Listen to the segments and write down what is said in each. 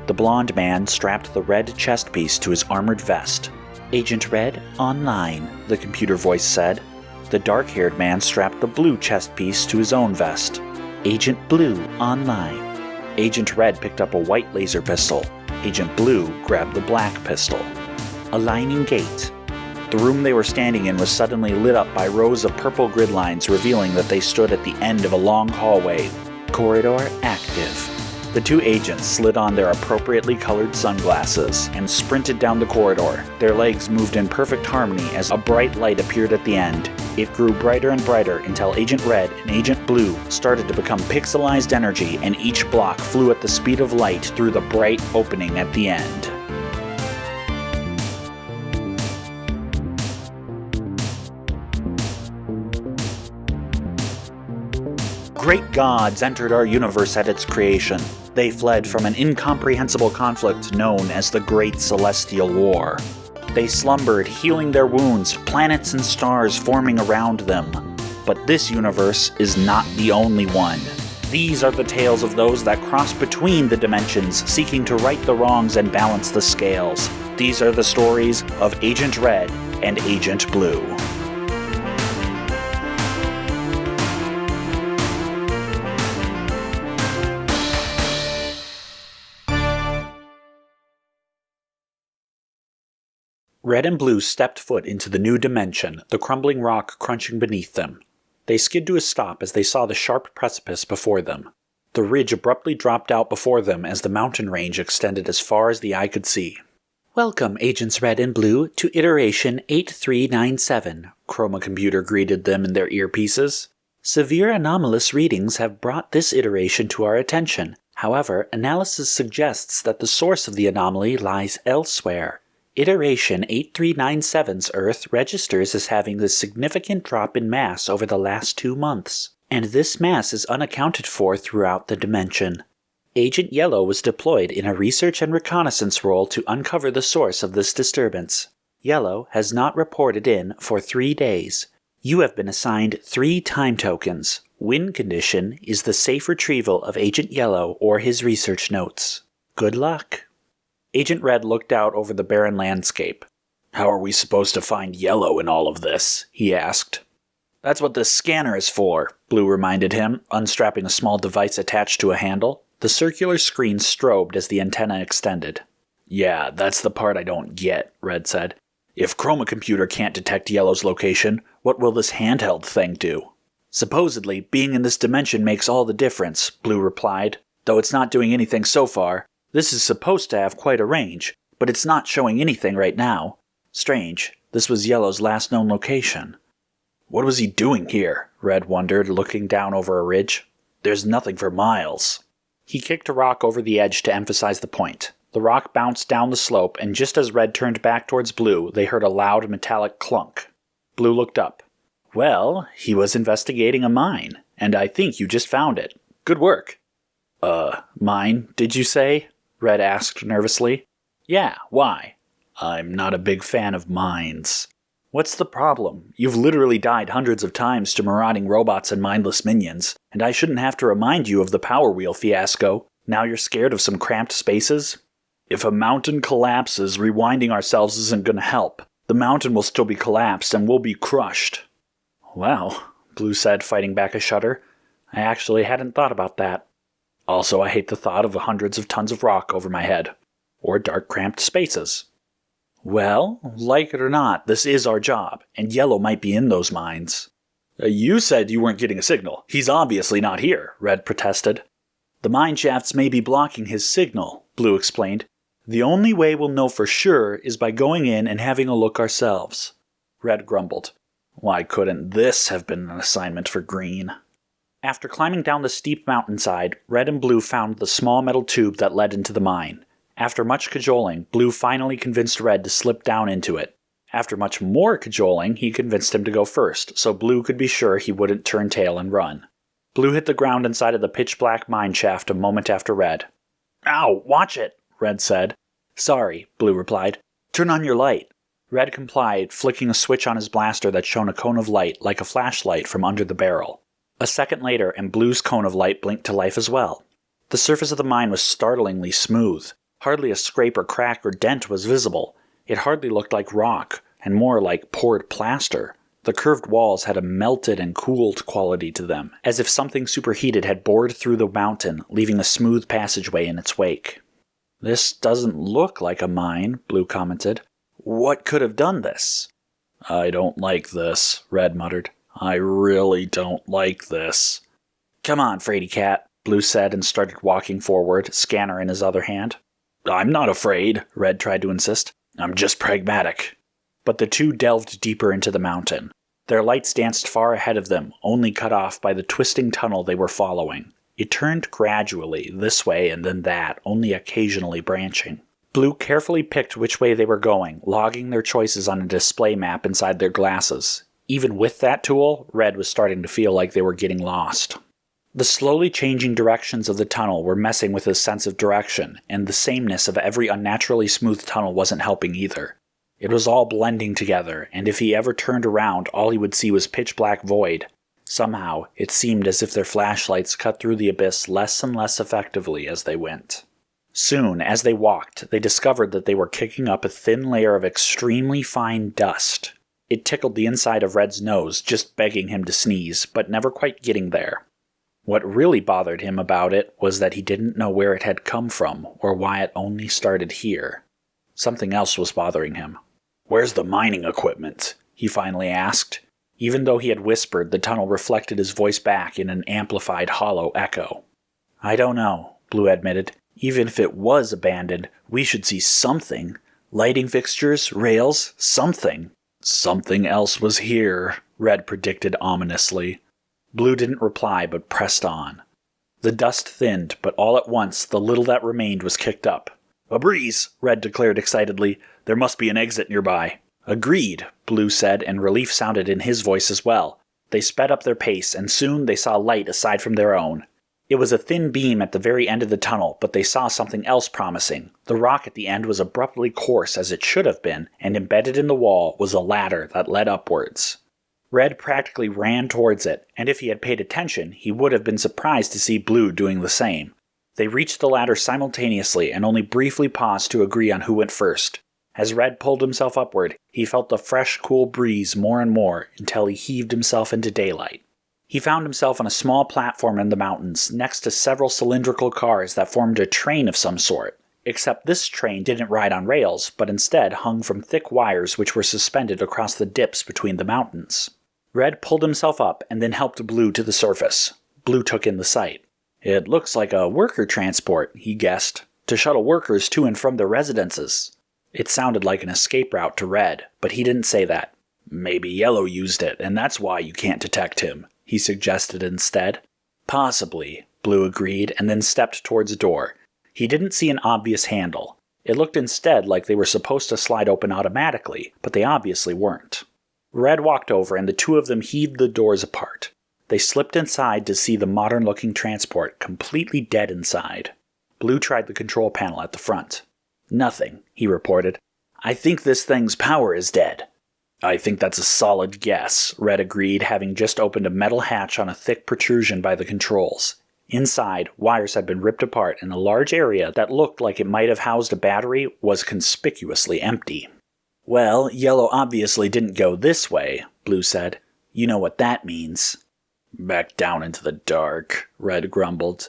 The blonde man strapped the red chest piece to his armored vest. "Agent Red, online," the computer voice said. The dark-haired man strapped the blue chest piece to his own vest. "Agent Blue, online." Agent Red picked up a white laser pistol. Agent Blue grabbed the black pistol. "Aligning gate." The room they were standing in was suddenly lit up by rows of purple grid lines, revealing that they stood at the end of a long hallway. Corridor active. The two agents slid on their appropriately colored sunglasses and sprinted down the corridor. Their legs moved in perfect harmony as a bright light appeared at the end. It grew brighter and brighter until Agent Red and Agent Blue started to become pixelized energy, and each block flew at the speed of light through the bright opening at the end. Great gods entered our universe at its creation. They fled from an incomprehensible conflict known as the Great Celestial War. They slumbered, healing their wounds, planets and stars forming around them. But this universe is not the only one. These are the tales of those that cross between the dimensions, seeking to right the wrongs and balance the scales. These are the stories of Agent Red and Agent Blue. Red and Blue stepped foot into the new dimension, the crumbling rock crunching beneath them. They skid to a stop as they saw the sharp precipice before them. The ridge abruptly dropped out before them as the mountain range extended as far as the eye could see. "Welcome, Agents Red and Blue, to Iteration 8397, Chroma Computer greeted them in their earpieces. "Severe anomalous readings have brought this iteration to our attention. However, analysis suggests that the source of the anomaly lies elsewhere. Iteration 8397's Earth registers as having a significant drop in mass over the last 2 months, and this mass is unaccounted for throughout the dimension. Agent Yellow was deployed in a research and reconnaissance role to uncover the source of this disturbance. Yellow has not reported in for 3 days. You have been assigned 3 time tokens. Win condition is the safe retrieval of Agent Yellow or his research notes. Good luck." Agent Red looked out over the barren landscape. "How are we supposed to find Yellow in all of this?" he asked. "That's what this scanner is for," Blue reminded him, unstrapping a small device attached to a handle. The circular screen strobed as the antenna extended. "Yeah, that's the part I don't get," Red said. "If Chroma Computer can't detect Yellow's location, what will this handheld thing do?" "Supposedly, being in this dimension makes all the difference," Blue replied, "though it's not doing anything so far. This is supposed to have quite a range, but it's not showing anything right now. Strange, this was Yellow's last known location." "What was he doing here?" Red wondered, looking down over a ridge. "There's nothing for miles." He kicked a rock over the edge to emphasize the point. The rock bounced down the slope, and just as Red turned back towards Blue, they heard a loud metallic clunk. Blue looked up. "Well, he was investigating a mine, and I think you just found it. Good work." Mine, did you say?" Red asked nervously. "Yeah, why?" "I'm not a big fan of mines." "What's the problem? You've literally died hundreds of times to marauding robots and mindless minions, and I shouldn't have to remind you of the Power Wheel fiasco. Now you're scared of some cramped spaces?" "If a mountain collapses, rewinding ourselves isn't going to help. The mountain will still be collapsed and we'll be crushed." "Well," Blue said, fighting back a shudder, "I actually hadn't thought about that. Also, I hate the thought of hundreds of tons of rock over my head. Or dark, cramped spaces." "Well, like it or not, this is our job, and Yellow might be in those mines." "You said you weren't getting a signal. He's obviously not here," Red protested. "The mine shafts may be blocking his signal," Blue explained. "The only way we'll know for sure is by going in and having a look ourselves." Red grumbled. "Why couldn't this have been an assignment for Green?" After climbing down the steep mountainside, Red and Blue found the small metal tube that led into the mine. After much cajoling, Blue finally convinced Red to slip down into it. After much more cajoling, he convinced him to go first, so Blue could be sure he wouldn't turn tail and run. Blue hit the ground inside of the pitch-black mine shaft a moment after Red. "Ow, watch it," Red said. "Sorry," Blue replied. "Turn on your light." Red complied, flicking a switch on his blaster that shone a cone of light like a flashlight from under the barrel. A second later, and Blue's cone of light blinked to life as well. The The surface of the mine was startlingly smooth. Hardly a scrape or crack or dent was visible. It hardly looked like rock, and more like poured plaster. The curved walls had a melted and cooled quality to them, as if something superheated had bored through the mountain, leaving a smooth passageway in its wake. "This doesn't look like a mine," Blue commented. "What could have done this?" "I don't like this," Red muttered. "I really don't like this." "Come on, Fraidy Cat," Blue said and started walking forward, scanner in his other hand. "I'm not afraid," Red tried to insist. "I'm just pragmatic." But the two delved deeper into the mountain. Their lights danced far ahead of them, only cut off by the twisting tunnel they were following. It turned gradually, this way and then that, only occasionally branching. Blue carefully picked which way they were going, logging their choices on a display map inside their glasses. Even with that tool, Red was starting to feel like they were getting lost. The slowly changing directions of the tunnel were messing with his sense of direction, and the sameness of every unnaturally smooth tunnel wasn't helping either. It was all blending together, and if he ever turned around, all he would see was pitch-black void. Somehow, it seemed as if their flashlights cut through the abyss less and less effectively as they went. Soon, as they walked, they discovered that they were kicking up a thin layer of extremely fine dust. It tickled the inside of Red's nose, just begging him to sneeze, but never quite getting there. What really bothered him about it was that he didn't know where it had come from, or why it only started here. Something else was bothering him. "Where's the mining equipment?" he finally asked. Even though he had whispered, the tunnel reflected his voice back in an amplified, hollow echo. "I don't know," Blue admitted. "Even if it was abandoned, we should see something. Lighting fixtures, rails, something." "Something else was here," Red predicted ominously. Blue didn't reply, but pressed on. The dust thinned, but all at once the little that remained was kicked up. "A breeze!" Red declared excitedly. "There must be an exit nearby." "Agreed," Blue said, and relief sounded in his voice as well. They sped up their pace, and soon they saw light aside from their own. It was a thin beam at the very end of the tunnel, but they saw something else promising. The rock at the end was abruptly coarse as it should have been, and embedded in the wall was a ladder that led upwards. Red practically ran towards it, and if he had paid attention, he would have been surprised to see Blue doing the same. They reached the ladder simultaneously and only briefly paused to agree on who went first. As Red pulled himself upward, he felt the fresh, cool breeze more and more until he heaved himself into daylight. He found himself on a small platform in the mountains, next to several cylindrical cars that formed a train of some sort. Except this train didn't ride on rails, but instead hung from thick wires which were suspended across the dips between the mountains. Red pulled himself up and then helped Blue to the surface. Blue took in the sight. "It looks like a worker transport," he guessed, "to shuttle workers to and from their residences." It sounded like an escape route to Red, but he didn't say that. "Maybe Yellow used it, and that's why you can't detect him," he suggested instead. "Possibly," Blue agreed, and then stepped towards a door. He didn't see an obvious handle. It looked instead like they were supposed to slide open automatically, but they obviously weren't. Red walked over, and the two of them heaved the doors apart. They slipped inside to see the modern-looking transport completely dead inside. Blue tried the control panel at the front. "Nothing," he reported. "I think this thing's power is dead." "I think that's a solid guess," Red agreed, having just opened a metal hatch on a thick protrusion by the controls. Inside, wires had been ripped apart, and a large area that looked like it might have housed a battery was conspicuously empty. "Well, Yellow obviously didn't go this way," Blue said. "You know what that means." "Back down into the dark," Red grumbled.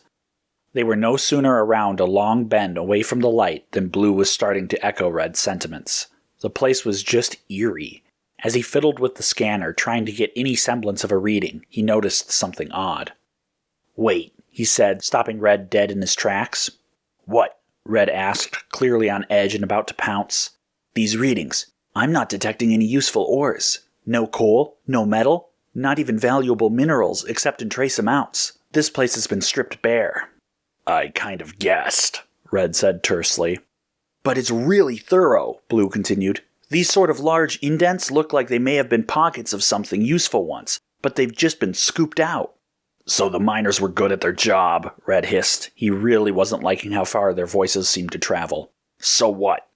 They were no sooner around a long bend away from the light than Blue was starting to echo Red's sentiments. The place was just eerie. As he fiddled with the scanner, trying to get any semblance of a reading, he noticed something odd. "Wait," he said, stopping Red dead in his tracks. "What?" Red asked, clearly on edge and about to pounce. "These readings. I'm not detecting any useful ores. No coal, no metal, not even valuable minerals except in trace amounts. This place has been stripped bare." "I kind of guessed," Red said tersely. "But it's really thorough," Blue continued. "These sort of large indents look like they may have been pockets of something useful once, but they've just been scooped out." "So the miners were good at their job," Red hissed. He really wasn't liking how far their voices seemed to travel. "So what?"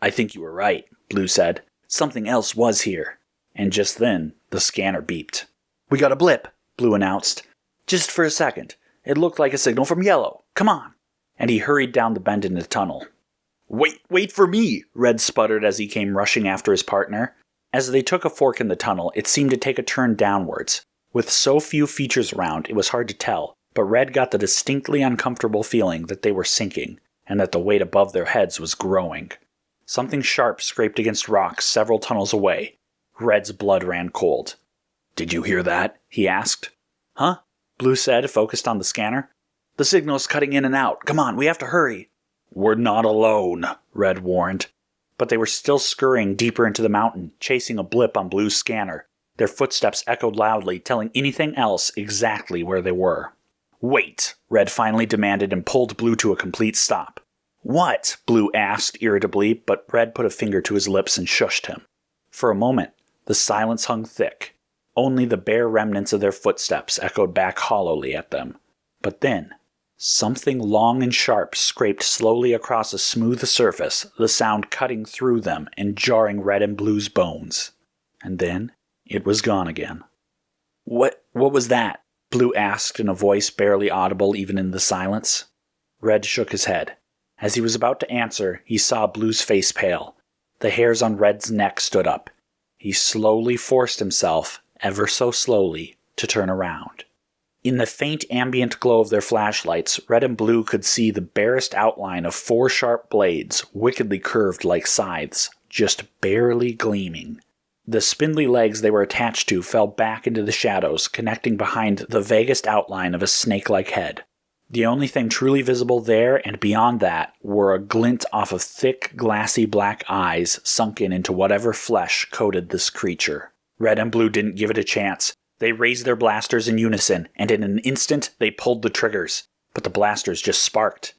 "I think you were right," Blue said. "Something else was here." And just then, the scanner beeped. "We got a blip," Blue announced. "Just for a second. It looked like a signal from Yellow. Come on!" And he hurried down the bend in the tunnel. Wait for me!" Red sputtered as he came rushing after his partner. As they took a fork in the tunnel, it seemed to take a turn downwards. With so few features around, it was hard to tell, but Red got the distinctly uncomfortable feeling that they were sinking, and that the weight above their heads was growing. Something sharp scraped against rocks several tunnels away. Red's blood ran cold. "Did you hear that?" he asked. "Huh?" Blue said, focused on the scanner. "The signal's cutting in and out. Come on, we have to hurry." "We're not alone," Red warned. But they were still scurrying deeper into the mountain, chasing a blip on Blue's scanner. Their footsteps echoed loudly, telling anything else exactly where they were. "Wait!" Red finally demanded and pulled Blue to a complete stop. "What?" Blue asked irritably, but Red put a finger to his lips and shushed him. For a moment, the silence hung thick. Only the bare remnants of their footsteps echoed back hollowly at them. But then, something long and sharp scraped slowly across a smooth surface, the sound cutting through them and jarring Red and Blue's bones. And then it was gone again. What was that?" Blue asked in a voice barely audible even in the silence. Red shook his head. As he was about to answer, he saw Blue's face pale. The hairs on Red's neck stood up. He slowly forced himself, ever so slowly, to turn around. In the faint ambient glow of their flashlights, Red and Blue could see the barest outline of 4 sharp blades, wickedly curved like scythes, just barely gleaming. The spindly legs they were attached to fell back into the shadows, connecting behind the vaguest outline of a snake-like head. The only thing truly visible there and beyond that were a glint off of thick, glassy black eyes sunken into whatever flesh coated this creature. Red and Blue didn't give it a chance. They raised their blasters in unison, and in an instant they pulled the triggers. But the blasters just sparked.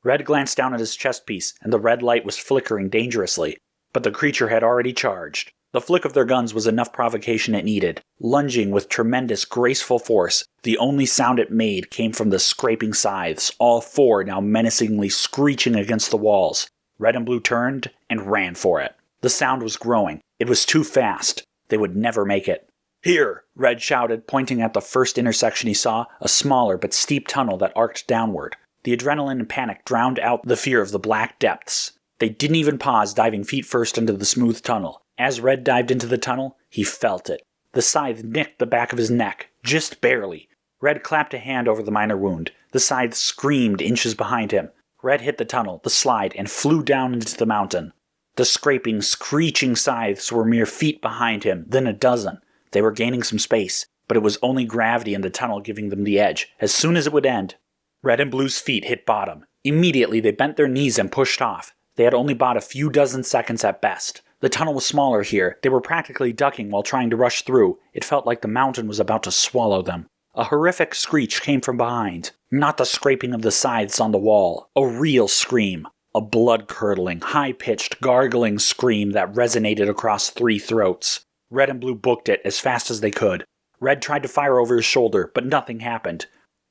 Red glanced down at his chest piece, and the red light was flickering dangerously. But the creature had already charged. The flick of their guns was enough provocation it needed. Lunging with tremendous, graceful force, the only sound it made came from the scraping scythes, all 4 now menacingly screeching against the walls. Red and Blue turned and ran for it. The sound was growing. It was too fast. They would never make it. "Here!" Red shouted, pointing at the first intersection he saw, a smaller but steep tunnel that arced downward. The adrenaline and panic drowned out the fear of the black depths. They didn't even pause, diving feet first into the smooth tunnel. As Red dived into the tunnel, he felt it. The scythe nicked the back of his neck, just barely. Red clapped a hand over the minor wound. The scythe screamed inches behind him. Red hit the tunnel, the slide, and flew down into the mountain. The scraping, screeching scythes were mere feet behind him, then a dozen. They were gaining some space, but it was only gravity in the tunnel giving them the edge. As soon as it would end, Red and Blue's feet hit bottom. Immediately they bent their knees and pushed off. They had only bought a few dozen seconds at best. The tunnel was smaller here. They were practically ducking while trying to rush through. It felt like the mountain was about to swallow them. A horrific screech came from behind. Not the scraping of the scythes on the wall. A real scream. A blood-curdling, high-pitched, gargling scream that resonated across 3 throats. Red and Blue booked it as fast as they could. Red tried to fire over his shoulder, but nothing happened.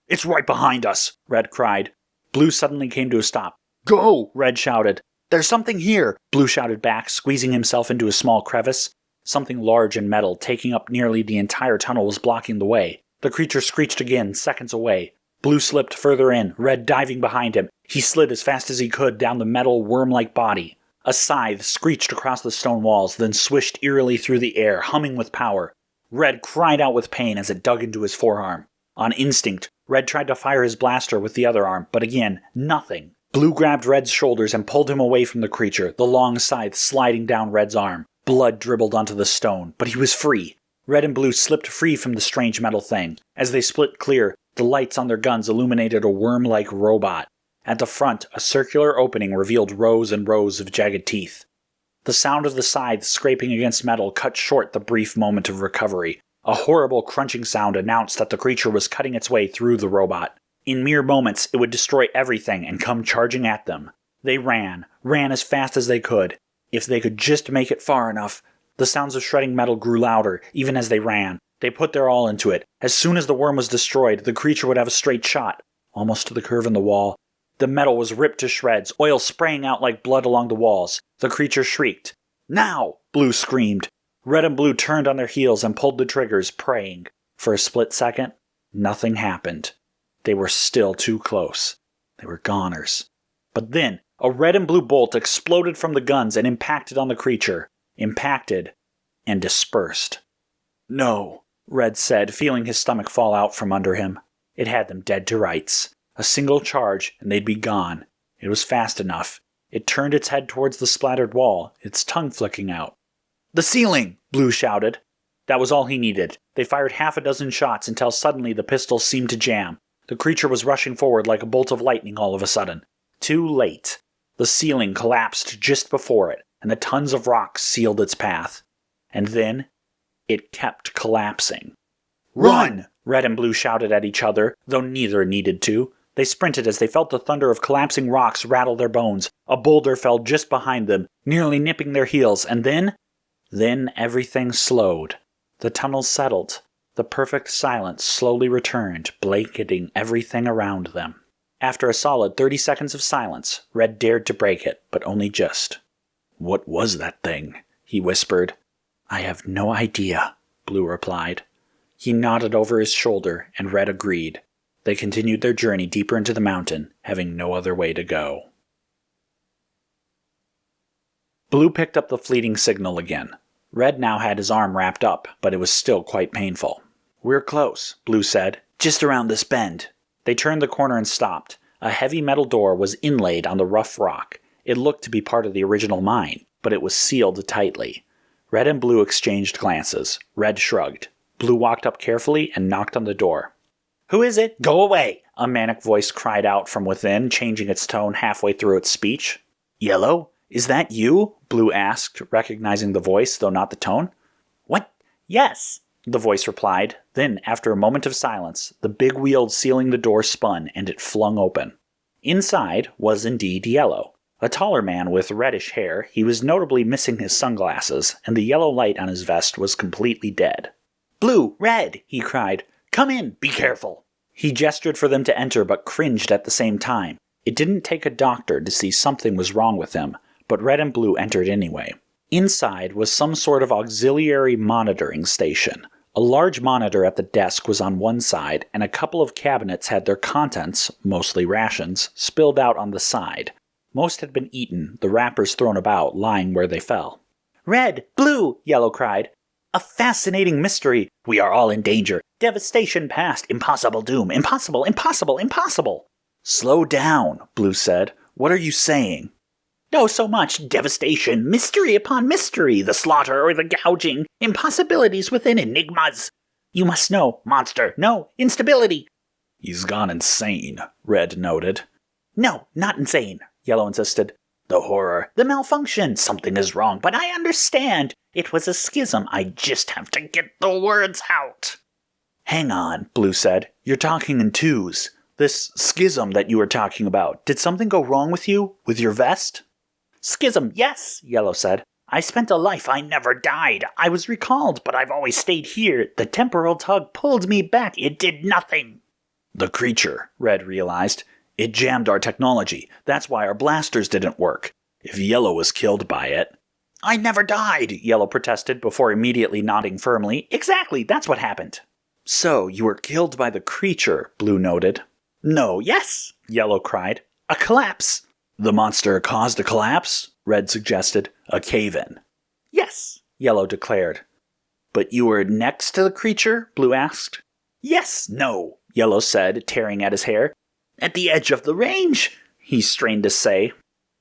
"It's right behind us!" Red cried. Blue suddenly came to a stop. "Go!" Red shouted. "There's something here!" Blue shouted back, squeezing himself into a small crevice. Something large and metal, taking up nearly the entire tunnel, was blocking the way. The creature screeched again, seconds away. Blue slipped further in, Red diving behind him. He slid as fast as he could down the metal, worm-like body. A scythe screeched across the stone walls, then swished eerily through the air, humming with power. Red cried out with pain as it dug into his forearm. On instinct, Red tried to fire his blaster with the other arm, but again, nothing. Blue grabbed Red's shoulders and pulled him away from the creature, the long scythe sliding down Red's arm. Blood dribbled onto the stone, but he was free. Red and Blue slipped free from the strange metal thing. As they split clear, the lights on their guns illuminated a worm-like robot. At the front, a circular opening revealed rows and rows of jagged teeth. The sound of the scythe scraping against metal cut short the brief moment of recovery. A horrible crunching sound announced that the creature was cutting its way through the robot. In mere moments, it would destroy everything and come charging at them. They ran as fast as they could. If they could just make it far enough. The sounds of shredding metal grew louder, even as they ran. They put their all into it. As soon as the worm was destroyed, the creature would have a straight shot, almost to the curve in the wall. The metal was ripped to shreds, oil spraying out like blood along the walls. The creature shrieked. "Now!" Blue screamed. Red and Blue turned on their heels and pulled the triggers, praying. For a split second, nothing happened. They were still too close. They were goners. But then, a red and blue bolt exploded from the guns and impacted on the creature. Impacted and dispersed. No, Red said, feeling his stomach fall out from under him. It had them dead to rights. A single charge, and they'd be gone. It was fast enough. It turned its head towards the splattered wall, its tongue flicking out. "The ceiling!" Blue shouted. That was all he needed. They fired half a dozen shots until suddenly the pistols seemed to jam. The creature was rushing forward like a bolt of lightning all of a sudden. Too late. The ceiling collapsed just before it, and the tons of rocks sealed its path. And then, it kept collapsing. "Run!" Red and Blue shouted at each other, though neither needed to. They sprinted as they felt the thunder of collapsing rocks rattle their bones. A boulder fell just behind them, nearly nipping their heels, and then everything slowed. The tunnels settled. The perfect silence slowly returned, blanketing everything around them. After a solid 30 seconds of silence, Red dared to break it, but only just. "What was that thing?" he whispered. "I have no idea," Blue replied. He nodded over his shoulder, and Red agreed. They continued their journey deeper into the mountain, having no other way to go. Blue picked up the fleeting signal again. Red now had his arm wrapped up, but it was still quite painful. "We're close," Blue said. "Just around this bend." They turned the corner and stopped. A heavy metal door was inlaid on the rough rock. It looked to be part of the original mine, but it was sealed tightly. Red and Blue exchanged glances. Red shrugged. Blue walked up carefully and knocked on the door. "Who is it? Go away!" a manic voice cried out from within, changing its tone halfway through its speech. "Yellow? Is that you?" Blue asked, recognizing the voice, though not the tone. "What? Yes," the voice replied. Then, after a moment of silence, the big wheel sealing the door spun, and it flung open. Inside was indeed Yellow. A taller man with reddish hair, he was notably missing his sunglasses, and the yellow light on his vest was completely dead. "Blue! Red!" he cried. "Come in! Be careful!" He gestured for them to enter, but cringed at the same time. It didn't take a doctor to see something was wrong with him, but Red and Blue entered anyway. Inside was some sort of auxiliary monitoring station. A large monitor at the desk was on one side, and a couple of cabinets had their contents, mostly rations, spilled out on the side. Most had been eaten, the wrappers thrown about, lying where they fell. "Red! Blue!" Yellow cried. "A fascinating mystery! We are all in danger! Devastation past! Impossible doom! Impossible! Impossible! Impossible!" "Slow down," Blue said. "What are you saying?" "No, so much! Devastation! Mystery upon mystery! The slaughter or the gouging! Impossibilities within enigmas! You must know! Monster! No! Instability!" "He's gone insane," Red noted. "No, not insane," Yellow insisted. "The horror, the malfunction, something is wrong, but I understand. It was a schism. I just have to get the words out." "Hang on," Blue said. "You're talking in twos. This schism that you were talking about, did something go wrong with you? With your vest?" "Schism, yes," Yellow said. "I spent a life I never died. I was recalled, but I've always stayed here. The temporal tug pulled me back. It did nothing." "The creature," Red realized. "It jammed our technology. That's why our blasters didn't work. If Yellow was killed by it..." "I never died," Yellow protested before immediately nodding firmly. "Exactly, that's what happened." "So, you were killed by the creature," Blue noted. "No, yes," Yellow cried. "A collapse." "The monster caused a collapse?" Red suggested. "A cave-in." "Yes," Yellow declared. "But you were next to the creature?" Blue asked. "Yes, no," Yellow said, tearing at his hair. "At the edge of the range," he strained to say.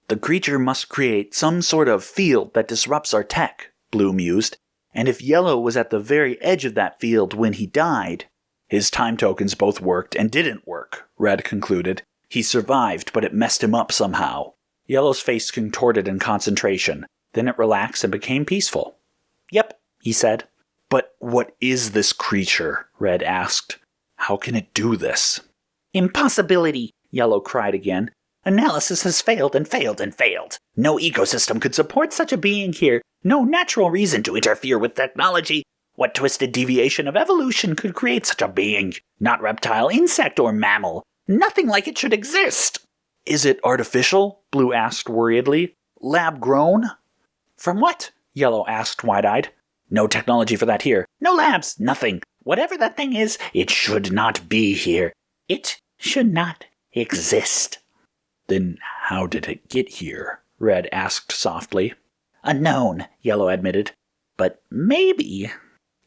"The creature must create some sort of field that disrupts our tech," Blue mused. "And if Yellow was at the very edge of that field when he died..." "His time tokens both worked and didn't work," Red concluded. "He survived, but it messed him up somehow." Yellow's face contorted in concentration. Then it relaxed and became peaceful. "Yep," he said. "But what is this creature?" Red asked. "How can it do this?" "Impossibility!" Yellow cried again. "Analysis has failed and failed and failed. No ecosystem could support such a being here. No natural reason to interfere with technology. What twisted deviation of evolution could create such a being? Not reptile, insect, or mammal. Nothing like it should exist." "Is it artificial?" Blue asked worriedly. "Lab grown?" "From what?" Yellow asked wide-eyed. "No technology for that here. No labs, nothing. Whatever that thing is, it should not be here. It should not exist." Then how did it get here? Red asked softly. Unknown, Yellow admitted. But maybe...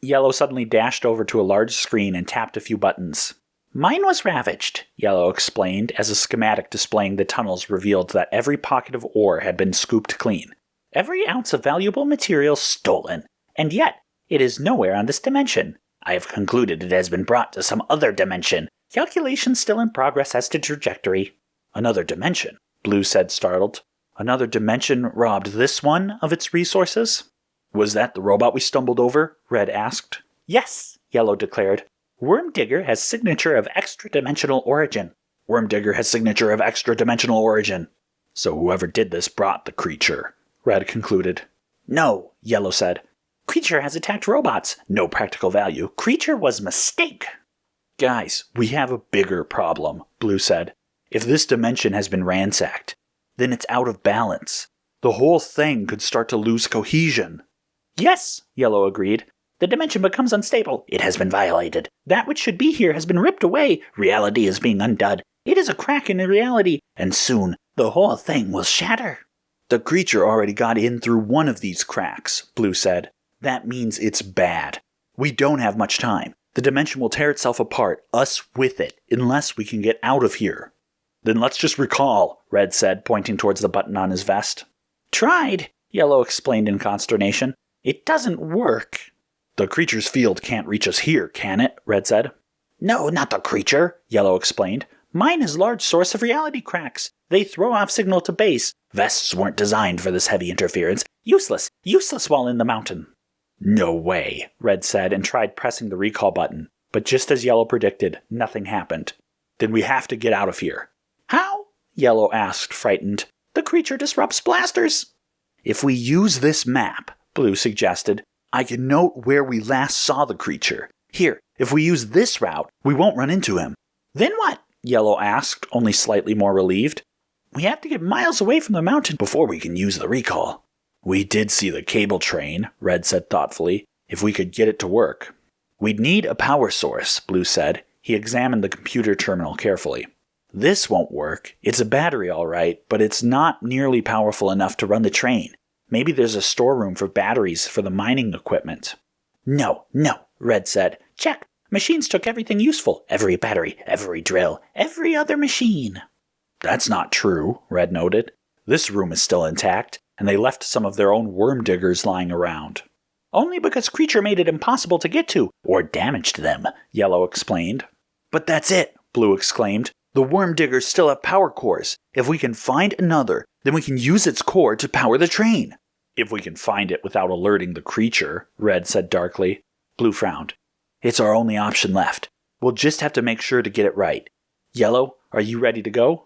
Yellow suddenly dashed over to a large screen and tapped a few buttons. Mine was ravaged, Yellow explained as a schematic displaying the tunnels revealed that every pocket of ore had been scooped clean. Every ounce of valuable material stolen. And yet, it is nowhere on this dimension. I have concluded it has been brought to some other dimension. Calculations still in progress as to trajectory. Another dimension, Blue said, startled. Another dimension robbed this one of its resources? Was that the robot we stumbled over? Red asked. Yes, Yellow declared. Wormdigger has signature of extra-dimensional origin. Wormdigger has signature of extra-dimensional origin. So whoever did this brought the creature, Red concluded. No, Yellow said. Creature has attacked robots. No practical value. Creature was mistake. Guys, we have a bigger problem, Blue said. If this dimension has been ransacked, then it's out of balance. The whole thing could start to lose cohesion. Yes, Yellow agreed. The dimension becomes unstable. It has been violated. That which should be here has been ripped away. Reality is being undone. It is a crack in reality, and soon the whole thing will shatter. The creature already got in through one of these cracks, Blue said. That means it's bad. We don't have much time. The dimension will tear itself apart, us with it, unless we can get out of here. Then let's just recall, Red said, pointing towards the button on his vest. Tried, Yellow explained in consternation. It doesn't work. The creature's field can't reach us here, can it? Red said. No, not the creature, Yellow explained. Mine is large source of reality cracks. They throw off signal to base. Vests weren't designed for this heavy interference. Useless while in the mountain. No way, Red said and tried pressing the recall button. But just as Yellow predicted, nothing happened. Then we have to get out of here. How? Yellow asked, frightened. The creature disrupts blasters. If we use this map, Blue suggested, I can note where we last saw the creature. Here, if we use this route, we won't run into him. Then what? Yellow asked, only slightly more relieved. We have to get miles away from the mountain before we can use the recall. We did see the cable train, Red said thoughtfully, if we could get it to work. We'd need a power source, Blue said. He examined the computer terminal carefully. This won't work. It's a battery all right, but it's not nearly powerful enough to run the train. Maybe there's a storeroom for batteries for the mining equipment. No, Red said. Check. Machines took everything useful. Every battery, every drill, every other machine. That's not true, Red noted. This room is still intact, and they left some of their own worm diggers lying around. Only because Creature made it impossible to get to, or damaged them, Yellow explained. But that's it, Blue exclaimed. The worm diggers still have power cores. If we can find another, then we can use its core to power the train. If we can find it without alerting the creature, Red said darkly. Blue frowned. It's our only option left. We'll just have to make sure to get it right. Yellow, are you ready to go?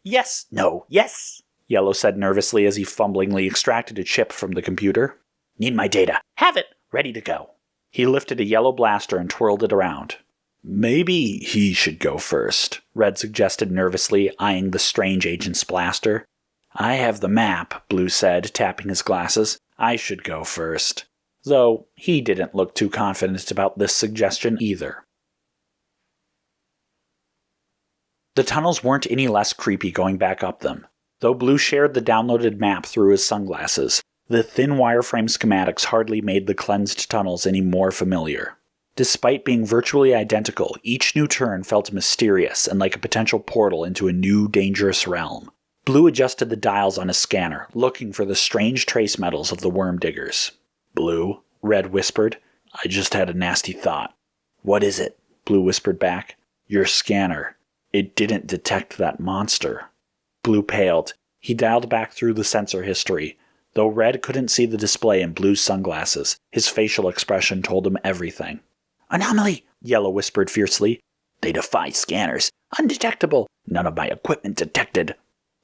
Yes, no, yes, Yellow said nervously as he fumblingly extracted a chip from the computer. Need my data. Have it. Ready to go. He lifted a yellow blaster and twirled it around. Maybe he should go first, Red suggested nervously, eyeing the strange agent's blaster. I have the map, Blue said, tapping his glasses. I should go first. Though he didn't look too confident about this suggestion either. The tunnels weren't any less creepy going back up them. Though Blue shared the downloaded map through his sunglasses, the thin wireframe schematics hardly made the cleansed tunnels any more familiar. Despite being virtually identical, each new turn felt mysterious and like a potential portal into a new, dangerous realm. Blue adjusted the dials on his scanner, looking for the strange trace metals of the worm diggers. Blue, Red whispered. I just had a nasty thought. What is it? Blue whispered back. Your scanner. It didn't detect that monster. Blue paled. He dialed back through the sensor history. Though Red couldn't see the display in Blue's sunglasses, his facial expression told him everything. Anomaly, Yellow whispered fiercely. They defy scanners. Undetectable. None of my equipment detected.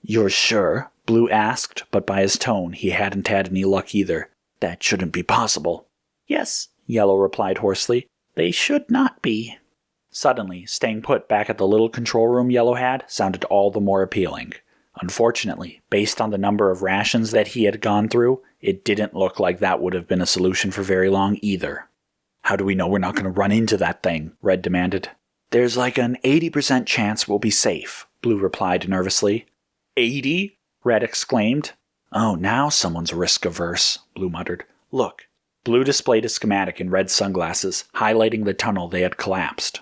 You're sure? Blue asked, but by his tone he hadn't had any luck either. That shouldn't be possible. Yes, Yellow replied hoarsely. They should not be. Suddenly, staying put back at the little control room Yellow had sounded all the more appealing. Unfortunately, based on the number of rations that he had gone through, it didn't look like that would have been a solution for very long either. How do we know we're not going to run into that thing? Red demanded. There's like an 80% chance we'll be safe, Blue replied nervously. 80? Red exclaimed. Oh, now someone's risk-averse, Blue muttered. Look. Blue displayed a schematic in Red's sunglasses, highlighting the tunnel they had collapsed.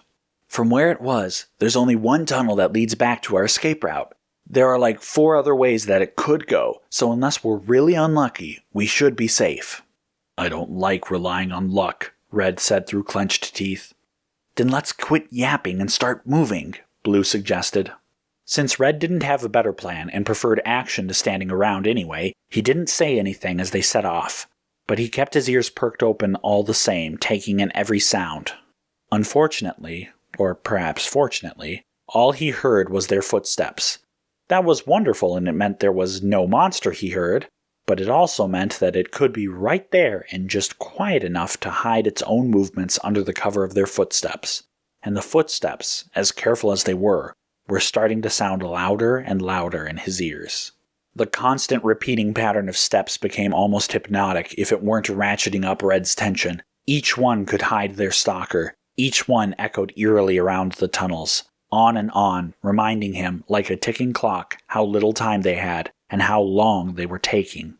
From where it was, there's only one tunnel that leads back to our escape route. There are like 4 other ways that it could go, so unless we're really unlucky, we should be safe. I don't like relying on luck, Red said through clenched teeth. Then let's quit yapping and start moving, Blue suggested. Since Red didn't have a better plan and preferred action to standing around anyway, he didn't say anything as they set off. But he kept his ears perked open all the same, taking in every sound. Unfortunately, or perhaps fortunately, all he heard was their footsteps. That was wonderful, and it meant there was no monster he heard, but it also meant that it could be right there and just quiet enough to hide its own movements under the cover of their footsteps. And the footsteps, as careful as they were starting to sound louder and louder in his ears. The constant repeating pattern of steps became almost hypnotic if it weren't ratcheting up Red's tension. Each one could hide their stalker. Each one echoed eerily around the tunnels, on and on, reminding him, like a ticking clock, how little time they had and how long they were taking.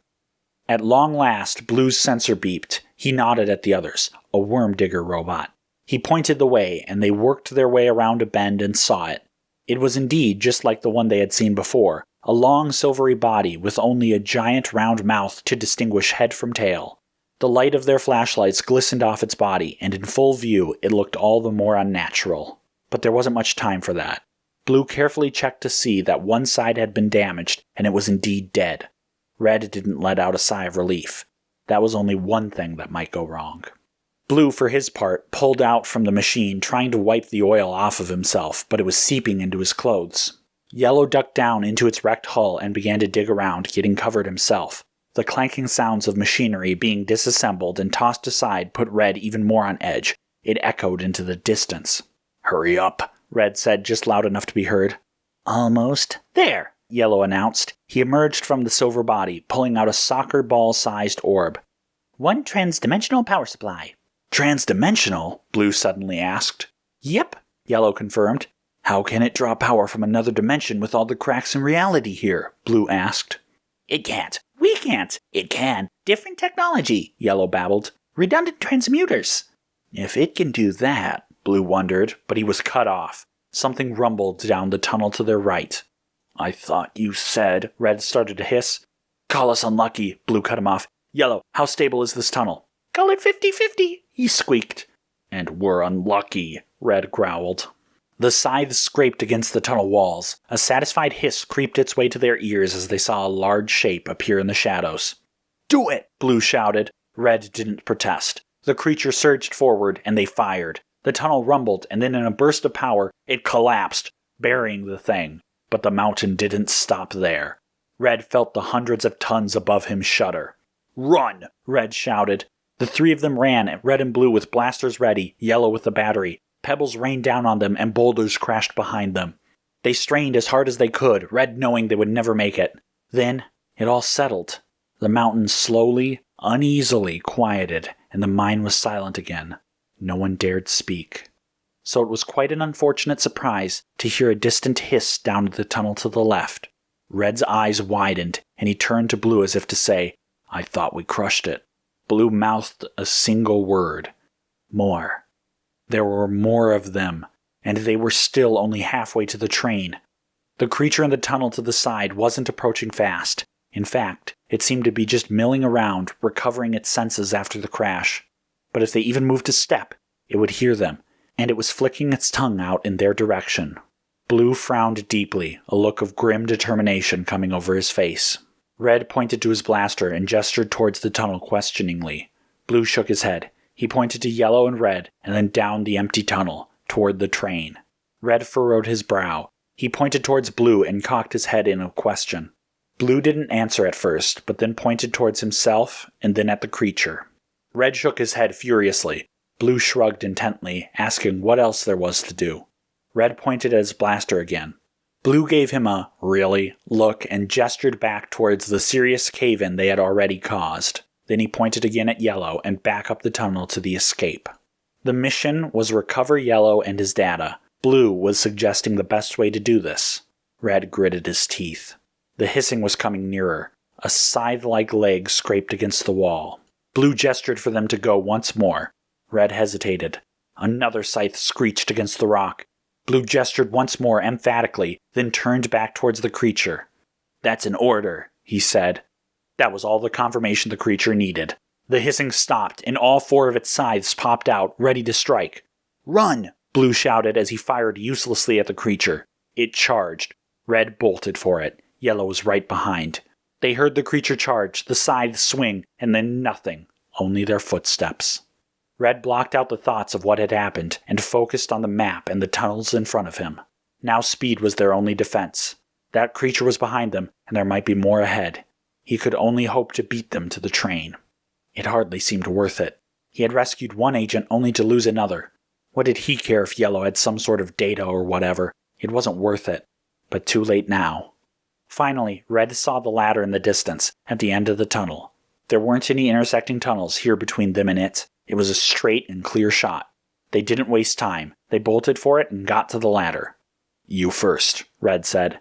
At long last, Blue's sensor beeped. He nodded at the others, a worm digger robot. He pointed the way, and they worked their way around a bend and saw it. It was indeed just like the one they had seen before, a long silvery body with only a giant round mouth to distinguish head from tail. The light of their flashlights glistened off its body, and in full view it looked all the more unnatural. But there wasn't much time for that. Blue carefully checked to see that one side had been damaged, and it was indeed dead. Red didn't let out a sigh of relief. That was only one thing that might go wrong. Blue, for his part, pulled out from the machine, trying to wipe the oil off of himself, but it was seeping into his clothes. Yellow ducked down into its wrecked hull and began to dig around, getting covered himself. The clanking sounds of machinery being disassembled and tossed aside put Red even more on edge. It echoed into the distance. Hurry up, Red said just loud enough to be heard. Almost. There, Yellow announced. He emerged from the silver body, pulling out a soccer ball-sized orb. 1 transdimensional power supply. Transdimensional? Blue suddenly asked. Yep, Yellow confirmed. How can it draw power from another dimension with all the cracks in reality here? Blue asked. It can't. We can't. It can. Different technology, Yellow babbled. Redundant transmuters. If it can do that, Blue wondered, but he was cut off. Something rumbled down the tunnel to their right. I thought you said, Red started to hiss. Call us unlucky, Blue cut him off. Yellow, how stable is this tunnel? Call it 50-50, he squeaked. And we're unlucky, Red growled. The scythe scraped against the tunnel walls. A satisfied hiss creeped its way to their ears as they saw a large shape appear in the shadows. Do it! Blue shouted. Red didn't protest. The creature surged forward, and they fired. The tunnel rumbled, and then in a burst of power, it collapsed, burying the thing. But the mountain didn't stop there. Red felt the hundreds of tons above him shudder. Run! Red shouted. The 3 of them ran, Red and Blue with blasters ready, Yellow with the battery. Pebbles rained down on them, and boulders crashed behind them. They strained as hard as they could, Red knowing they would never make it. Then, it all settled. The mountain slowly, uneasily quieted, and the mine was silent again. No one dared speak. So it was quite an unfortunate surprise to hear a distant hiss down the tunnel to the left. Red's eyes widened, and he turned to Blue as if to say, I thought we crushed it. Blue mouthed a single word. More. There were more of them, and they were still only halfway to the train. The creature in the tunnel to the side wasn't approaching fast. In fact, it seemed to be just milling around, recovering its senses after the crash. But if they even moved a step, it would hear them, and it was flicking its tongue out in their direction. Blue frowned deeply, a look of grim determination coming over his face. Red pointed to his blaster and gestured towards the tunnel questioningly. Blue shook his head. He pointed to Yellow and Red, and then down the empty tunnel, toward the train. Red furrowed his brow. He pointed towards Blue and cocked his head in a question. Blue didn't answer at first, but then pointed towards himself, and then at the creature. Red shook his head furiously. Blue shrugged intently, asking what else there was to do. Red pointed at his blaster again. Blue gave him a really look and gestured back towards the serious cave-in they had already caused. Then he pointed again at Yellow and back up the tunnel to the escape. The mission was recover Yellow and his data. Blue was suggesting the best way to do this. Red gritted his teeth. The hissing was coming nearer. A scythe-like leg scraped against the wall. Blue gestured for them to go once more. Red hesitated. Another scythe screeched against the rock. Blue gestured once more emphatically, then turned back towards the creature. "That's an order," he said. That was all the confirmation the creature needed. The hissing stopped, and all 4 of its scythes popped out, ready to strike. "Run!" Blue shouted as he fired uselessly at the creature. It charged. Red bolted for it. Yellow was right behind. They heard the creature charge, the scythe swing, and then nothing, only their footsteps. Red blocked out the thoughts of what had happened and focused on the map and the tunnels in front of him. Now speed was their only defense. That creature was behind them, and there might be more ahead. He could only hope to beat them to the train. It hardly seemed worth it. He had rescued one agent only to lose another. What did he care if Yellow had some sort of data or whatever? It wasn't worth it. But too late now. Finally, Red saw the ladder in the distance, at the end of the tunnel. There weren't any intersecting tunnels here between them and it. It was a straight and clear shot. They didn't waste time. They bolted for it and got to the ladder. "You first," Red said.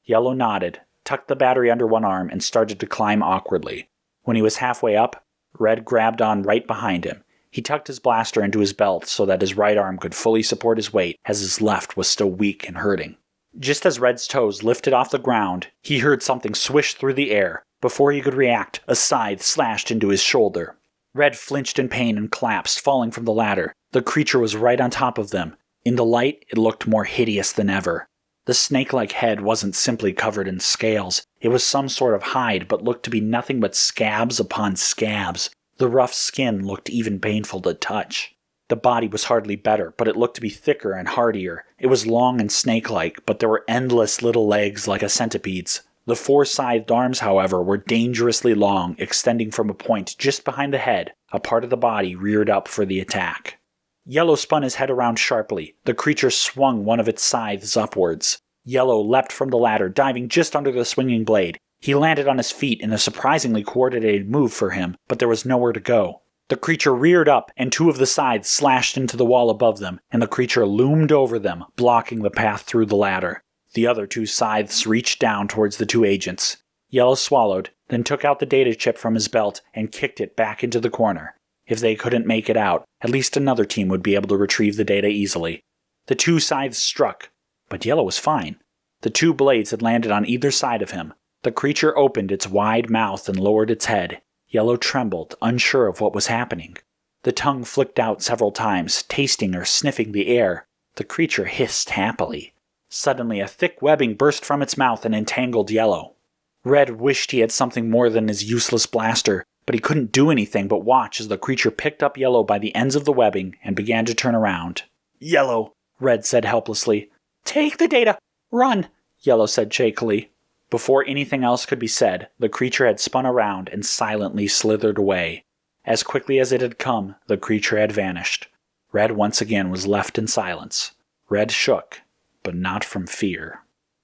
Yellow nodded, tucked the battery under one arm, and started to climb awkwardly. When he was halfway up, Red grabbed on right behind him. He tucked his blaster into his belt so that his right arm could fully support his weight, as his left was still weak and hurting. Just as Red's toes lifted off the ground, he heard something swish through the air. Before he could react, a scythe slashed into his shoulder. Red flinched in pain and collapsed, falling from the ladder. The creature was right on top of them. In the light, it looked more hideous than ever. The snake-like head wasn't simply covered in scales. It was some sort of hide, but looked to be nothing but scabs upon scabs. The rough skin looked even painful to touch. The body was hardly better, but it looked to be thicker and hardier. It was long and snake-like, but there were endless little legs like a centipede's. The 4 scythed arms, however, were dangerously long, extending from a point just behind the head, a part of the body reared up for the attack. Yellow spun his head around sharply. The creature swung one of its scythes upwards. Yellow leapt from the ladder, diving just under the swinging blade. He landed on his feet in a surprisingly coordinated move for him, but there was nowhere to go. The creature reared up, and 2 of the scythes slashed into the wall above them, and the creature loomed over them, blocking the path through the ladder. The other 2 scythes reached down towards the 2 agents. Yellow swallowed, then took out the data chip from his belt and kicked it back into the corner. If they couldn't make it out, at least another team would be able to retrieve the data easily. The 2 scythes struck, but Yellow was fine. The 2 blades had landed on either side of him. The creature opened its wide mouth and lowered its head. Yellow trembled, unsure of what was happening. The tongue flicked out several times, tasting or sniffing the air. The creature hissed happily. Suddenly, a thick webbing burst from its mouth and entangled Yellow. Red wished he had something more than his useless blaster, but he couldn't do anything but watch as the creature picked up Yellow by the ends of the webbing and began to turn around. "Yellow," Red said helplessly. "Take the data! Run!" Yellow said shakily. Before anything else could be said, the creature had spun around and silently slithered away. As quickly as it had come, the creature had vanished. Red once again was left in silence. Red shook, but not from fear.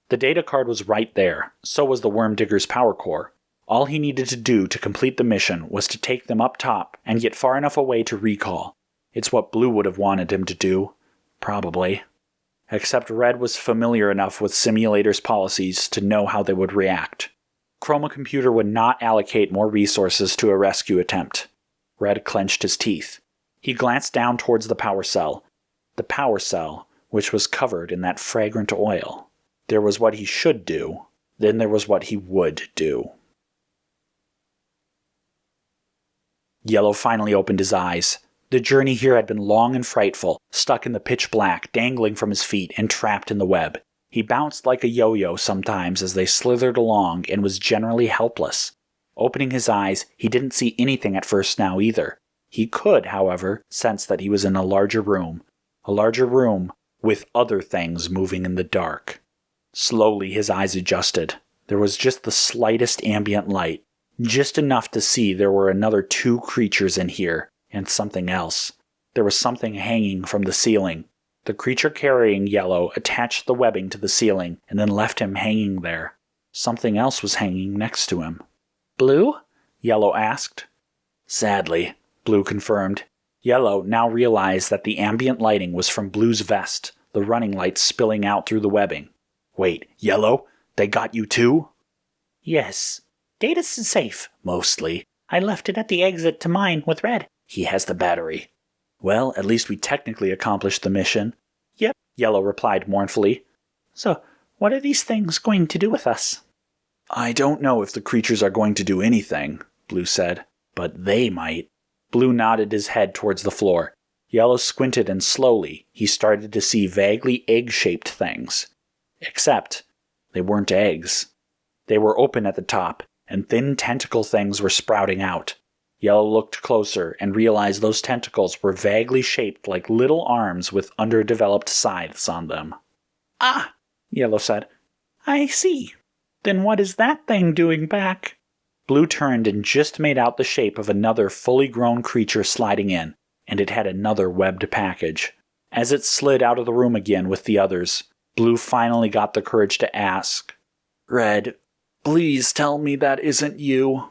The data card was right there, so was the Wormdigger's power core. All he needed to do to complete the mission was to take them up top and get far enough away to recall. It's what Blue would have wanted him to do. Probably. Except Red was familiar enough with simulators' policies to know how they would react. Chroma Computer would not allocate more resources to a rescue attempt. Red clenched his teeth. He glanced down towards the power cell. The power cell, which was covered in that fragrant oil. There was what he should do. Then there was what he would do. Yellow finally opened his eyes. The journey here had been long and frightful, stuck in the pitch black, dangling from his feet, and trapped in the web. He bounced like a yo-yo sometimes as they slithered along and was generally helpless. Opening his eyes, he didn't see anything at first now either. He could, however, sense that he was in a larger room. A larger room with other things moving in the dark. Slowly his eyes adjusted. There was just the slightest ambient light. Just enough to see there were another 2 creatures in here. And something else. There was something hanging from the ceiling. The creature carrying Yellow attached the webbing to the ceiling and then left him hanging there. Something else was hanging next to him. "Blue?" Yellow asked. "Sadly," Blue confirmed. Yellow now realized that the ambient lighting was from Blue's vest, the running lights spilling out through the webbing. "Wait, Yellow? They got you too?" Yes. Data's safe, mostly. I left it at the exit to mine with Red. He has the battery. Well, at least we technically accomplished the mission. Yep, Yellow replied mournfully. So, what are these things going to do with us? I don't know if the creatures are going to do anything, Blue said, but they might. Blue nodded his head towards the floor. Yellow squinted and slowly he started to see vaguely egg-shaped things. Except they weren't eggs. They were open at the top, and thin tentacle things were sprouting out. Yellow looked closer and realized those tentacles were vaguely shaped like little arms with underdeveloped scythes on them. Ah, Yellow said. I see. Then what is that thing doing back? Blue turned and just made out the shape of another fully grown creature sliding in, and it had another webbed package. As it slid out of the room again with the others, Blue finally got the courage to ask, Red, please tell me that isn't you.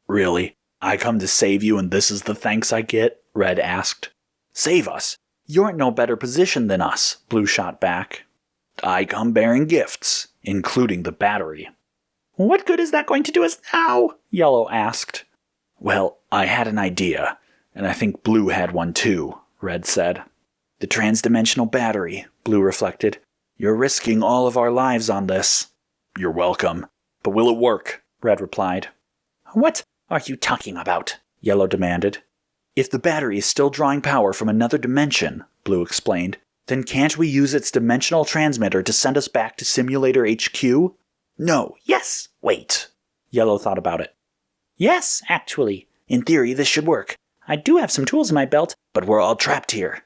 Really? I come to save you and this is the thanks I get? Red asked. Save us? You're in no better position than us, Blue shot back. I come bearing gifts, including the battery. What good is that going to do us now? Yellow asked. Well, I had an idea, and I think Blue had one too, Red said. The transdimensional battery, Blue reflected. You're risking all of our lives on this. You're welcome. But will it work? Red replied. What are you talking about? Yellow demanded. If the battery is still drawing power from another dimension, Blue explained, then can't we use its dimensional transmitter to send us back to Simulator HQ? No. Yes. Wait. Yellow thought about it. Yes, actually. In theory, this should work. I do have some tools in my belt, but we're all trapped here.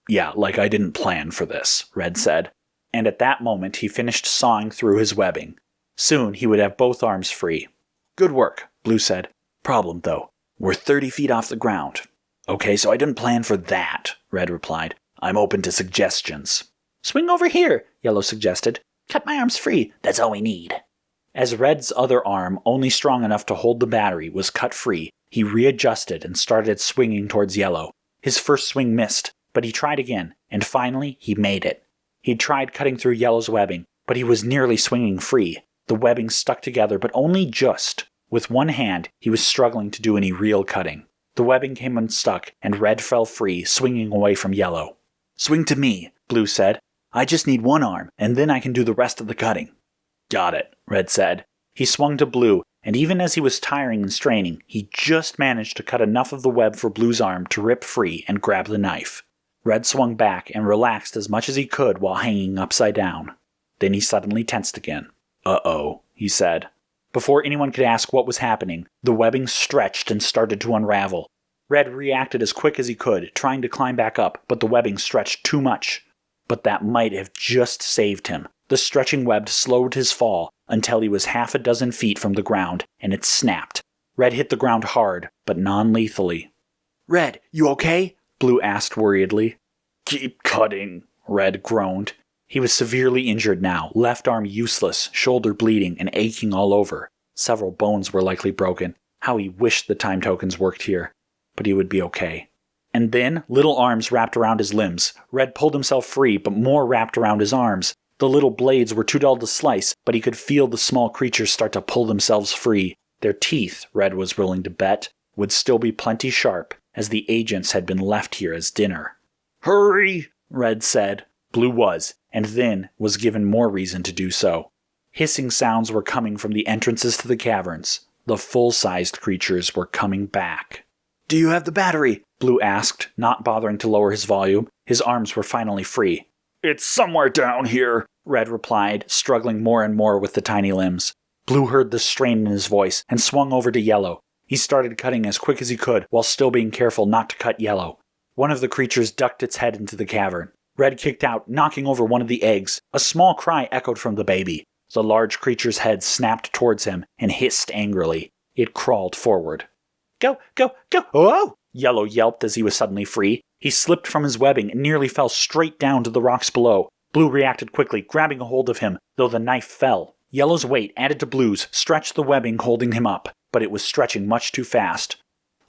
Yeah, like I didn't plan for this, Red said. And at that moment he finished sawing through his webbing. Soon he would have both arms free. Good work, Blue said. Problem, though. We're 30 feet off the ground. Okay, so I didn't plan for that, Red replied. I'm open to suggestions. Swing over here, Yellow suggested. Cut my arms free. That's all we need. As Red's other arm, only strong enough to hold the battery, was cut free, he readjusted and started swinging towards Yellow. His first swing missed, but he tried again, and finally he made it. He'd tried cutting through Yellow's webbing, but he was nearly swinging free. The webbing stuck together, but only just. With one hand, he was struggling to do any real cutting. The webbing came unstuck, and Red fell free, swinging away from Yellow. Swing to me, Blue said. I just need one arm, and then I can do the rest of the cutting. Got it, Red said. He swung to Blue, and even as he was tiring and straining, he just managed to cut enough of the web for Blue's arm to rip free and grab the knife. Red swung back and relaxed as much as he could while hanging upside down. Then he suddenly tensed again. Uh-oh, he said. Before anyone could ask what was happening, the webbing stretched and started to unravel. Red reacted as quick as he could, trying to climb back up, but the webbing stretched too much. But that might have just saved him. The stretching web slowed his fall until he was half a dozen feet from the ground, and it snapped. Red hit the ground hard, but non-lethally. Red, you okay? Blue asked worriedly. Keep cutting, Red groaned. He was severely injured now, left arm useless, shoulder bleeding and aching all over. Several bones were likely broken. How he wished the time tokens worked here. But he would be okay. And then, little arms wrapped around his limbs. Red pulled himself free, but more wrapped around his arms. The little blades were too dull to slice, but he could feel the small creatures start to pull themselves free. Their teeth, Red was willing to bet, would still be plenty sharp, as the agents had been left here as dinner. Hurry, Red said. Blue was, and then was given more reason to do so. Hissing sounds were coming from the entrances to the caverns. The full-sized creatures were coming back. Do you have the battery? Blue asked, not bothering to lower his volume. His arms were finally free. It's somewhere down here, Red replied, struggling more and more with the tiny limbs. Blue heard the strain in his voice and swung over to Yellow. He started cutting as quick as he could, while still being careful not to cut Yellow. One of the creatures ducked its head into the cavern. Red kicked out, knocking over one of the eggs. A small cry echoed from the baby. The large creature's head snapped towards him and hissed angrily. It crawled forward. Go, go, go! Oh! Yellow yelped as he was suddenly free. He slipped from his webbing and nearly fell straight down to the rocks below. Blue reacted quickly, grabbing a hold of him, though the knife fell. Yellow's weight, added to Blue's, stretched the webbing holding him up, but it was stretching much too fast.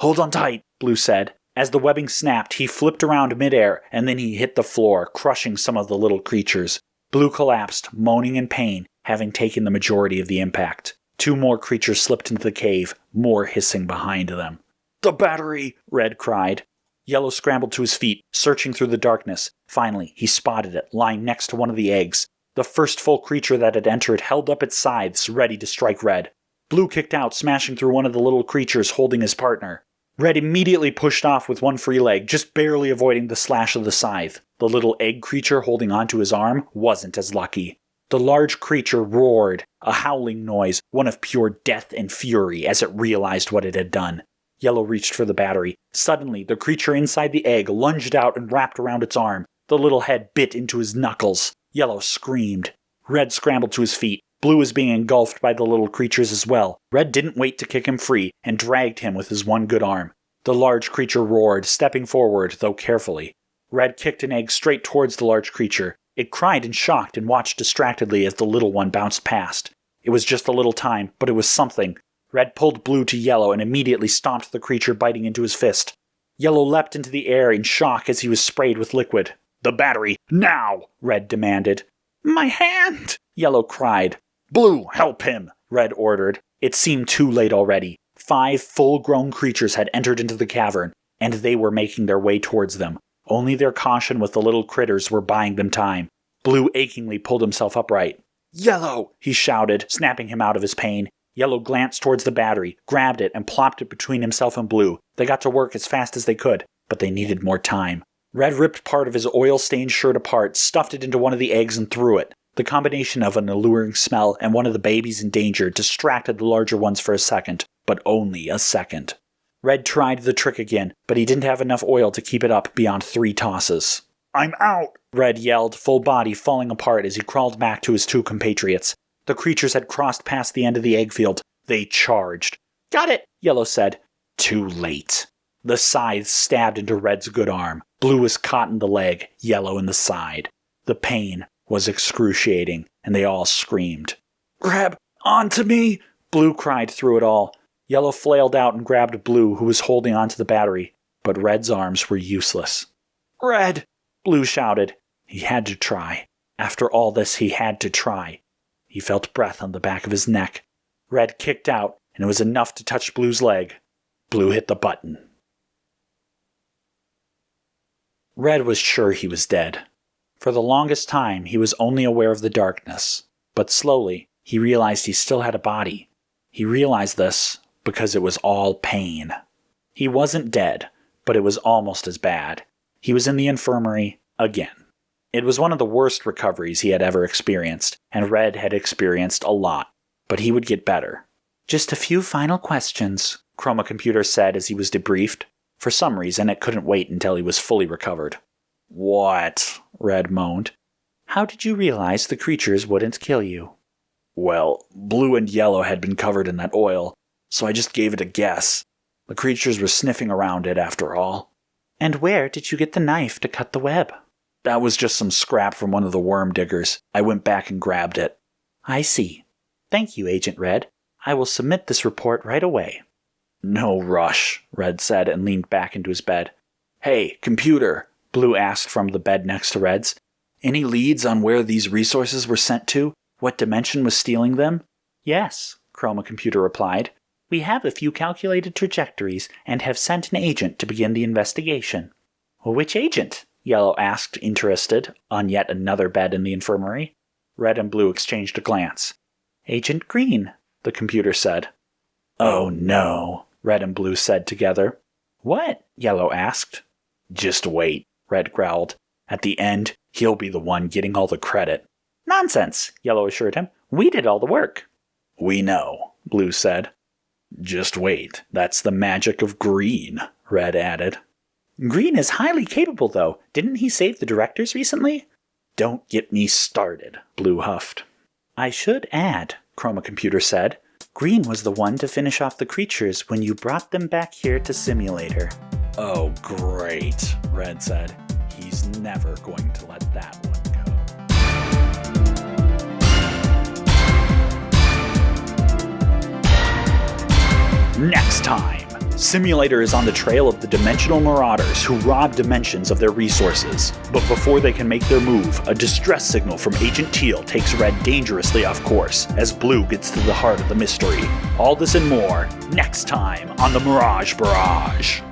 Hold on tight, Blue said. As the webbing snapped, he flipped around midair, and then he hit the floor, crushing some of the little creatures. Blue collapsed, moaning in pain, having taken the majority of the impact. 2 more creatures slipped into the cave, more hissing behind them. "The battery!" Red cried. Yellow scrambled to his feet, searching through the darkness. Finally, he spotted it, lying next to one of the eggs. The first full creature that had entered held up its scythes, ready to strike Red. Blue kicked out, smashing through one of the little creatures holding his partner. Red immediately pushed off with one free leg, just barely avoiding the slash of the scythe. The little egg creature holding onto his arm wasn't as lucky. The large creature roared, a howling noise, one of pure death and fury as it realized what it had done. Yellow reached for the battery. Suddenly, the creature inside the egg lunged out and wrapped around its arm. The little head bit into his knuckles. Yellow screamed. Red scrambled to his feet. Blue was being engulfed by the little creatures as well. Red didn't wait to kick him free and dragged him with his one good arm. The large creature roared, stepping forward, though carefully. Red kicked an egg straight towards the large creature. It cried in shock and watched distractedly as the little one bounced past. It was just a little time, but it was something. Red pulled Blue to Yellow and immediately stomped the creature, biting into his fist. Yellow leapt into the air in shock as he was sprayed with liquid. "The battery, now!" Red demanded. "My hand!" Yellow cried. "Blue, help him!" Red ordered. It seemed too late already. 5 full-grown creatures had entered into the cavern, and they were making their way towards them. Only their caution with the little critters were buying them time. Blue achingly pulled himself upright. "Yellow!" he shouted, snapping him out of his pain. Yellow glanced towards the battery, grabbed it, and plopped it between himself and Blue. They got to work as fast as they could, but they needed more time. Red ripped part of his oil-stained shirt apart, stuffed it into one of the eggs, and threw it. The combination of an alluring smell and one of the babies in danger distracted the larger ones for a second, but only a second. Red tried the trick again, but he didn't have enough oil to keep it up beyond 3 tosses. "I'm out!" Red yelled, full body falling apart as he crawled back to his 2 compatriots. The creatures had crossed past the end of the egg field. They charged. "Got it!" Yellow said. Too late. The scythe stabbed into Red's good arm. Blue was caught in the leg, Yellow in the side. The pain was excruciating, and they all screamed. "Grab onto me!" Blue cried through it all. Yellow flailed out and grabbed Blue, who was holding onto the battery, but Red's arms were useless. "Red!" Blue shouted. He had to try. After all this, he had to try. He felt breath on the back of his neck. Red kicked out, and it was enough to touch Blue's leg. Blue hit the button. Red was sure he was dead. For the longest time, he was only aware of the darkness. But slowly, he realized he still had a body. He realized this because it was all pain. He wasn't dead, but it was almost as bad. He was in the infirmary again. It was one of the worst recoveries he had ever experienced, and Red had experienced a lot. But he would get better. "Just a few final questions," Chroma Computer said as he was debriefed. For some reason, it couldn't wait until he was fully recovered. "What?" Red moaned. "How did you realize the creatures wouldn't kill you?" "Well, Blue and Yellow had been covered in that oil, so I just gave it a guess. The creatures were sniffing around it after all." "And where did you get the knife to cut the web?" "That was just some scrap from one of the worm diggers. I went back and grabbed it." "I see. Thank you, Agent Red. I will submit this report right away." "No rush," Red said and leaned back into his bed. "Hey, computer," Blue asked from the bed next to Red's. "Any leads on where these resources were sent to? What dimension was stealing them?" "Yes," Chroma Computer replied. "We have a few calculated trajectories and have sent an agent to begin the investigation." "Which agent?" Yellow asked, interested, on yet another bed in the infirmary. Red and Blue exchanged a glance. "Agent Green," the computer said. "Oh no," Red and Blue said together. "What?" Yellow asked. "Just wait," Red growled. "At the end, he'll be the one getting all the credit." "Nonsense," Yellow assured him. "We did all the work." "We know," Blue said. "Just wait. That's the magic of Green," Red added. "Green is highly capable, though. Didn't he save the directors recently?" "Don't get me started," Blue huffed. "I should add," Chroma Computer said, "Green was the one to finish off the creatures when you brought them back here to Simulator." "Oh, great," Red said. "He's never going to let that one go." Next time! Simulator is on the trail of the dimensional marauders who rob dimensions of their resources. But before they can make their move, a distress signal from Agent Teal takes Red dangerously off course as Blue gets to the heart of the mystery. All this and more, next time on the Mirage Barrage.